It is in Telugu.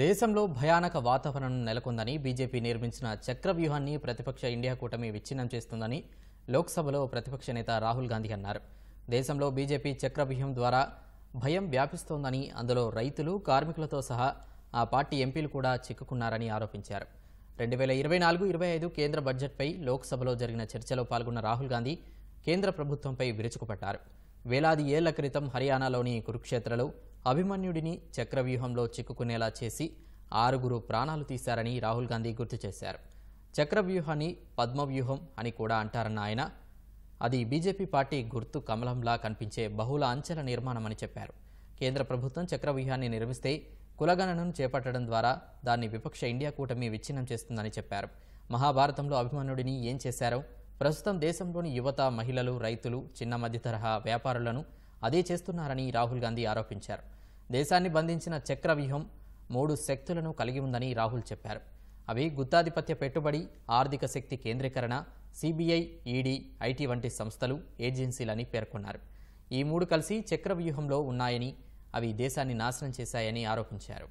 దేశంలో భయానక వాతావరణం నెలకొందని బీజేపీ నిర్మించిన చక్రవ్యూహాన్ని ప్రతిపక్ష ఇండియా కూటమి విచ్ఛిన్నం చేస్తుందని లోక్సభలో ప్రతిపక్ష నేత రాహుల్ గాంధీ అన్నారు. దేశంలో బీజేపీ చక్రవ్యూహం ద్వారా భయం వ్యాపిస్తోందని, అందులో రైతులు, కార్మికులతో సహా ఆ పార్టీ ఎంపీలు కూడా చిక్కుకున్నారని ఆరోపించారు. 2024-25 కేంద్ర బడ్జెట్పై లోక్సభలో జరిగిన చర్చలో పాల్గొన్న రాహుల్ గాంధీ కేంద్ర ప్రభుత్వంపై విరుచుకుపడ్డారు. వేలాది ఏళ్ల క్రితం హర్యానాలోని కురుక్షేత్రలో అభిమన్యుడిని చక్రవ్యూహంలో చిక్కుకునేలా చేసి 6 ప్రాణాలు తీశారని రాహుల్ గాంధీ గుర్తు చేశారు. చక్రవ్యూహాన్ని పద్మవ్యూహం అని కూడా అంటారన్న ఆయన, అది బీజేపీ పార్టీ గుర్తు కమలంలా కనిపించే బహుళ అంచెల నిర్మాణమని చెప్పారు. కేంద్ర ప్రభుత్వం చక్రవ్యూహాన్ని నిర్మిస్తే కులగణనను చేపట్టడం ద్వారా దాన్ని విపక్ష ఇండియా కూటమి విచ్ఛిన్నం చేస్తుందని చెప్పారు. మహాభారతంలో అభిమన్యుడిని ఏం చేశారో ప్రస్తుతం దేశంలోని యువత, మహిళలు, రైతులు, చిన్న మధ్య తరహా వ్యాపారులను అదే చేస్తున్నారని రాహుల్ గాంధీ ఆరోపించారు. దేశాన్ని బంధించిన చక్రవ్యూహం 3 శక్తులను కలిగి ఉందని రాహుల్ చెప్పారు. అవి గుత్తాధిపత్య పెట్టుబడి, ఆర్థిక శక్తి కేంద్రీకరణ, సిబిఐ, ఈడీ, ఐటీ వంటి సంస్థలు, ఏజెన్సీలని పేర్కొన్నారు. ఈ 3 కలిసి చక్రవ్యూహంలో ఉన్నాయని, అవి దేశాన్ని నాశనం చేశాయని ఆరోపించారు.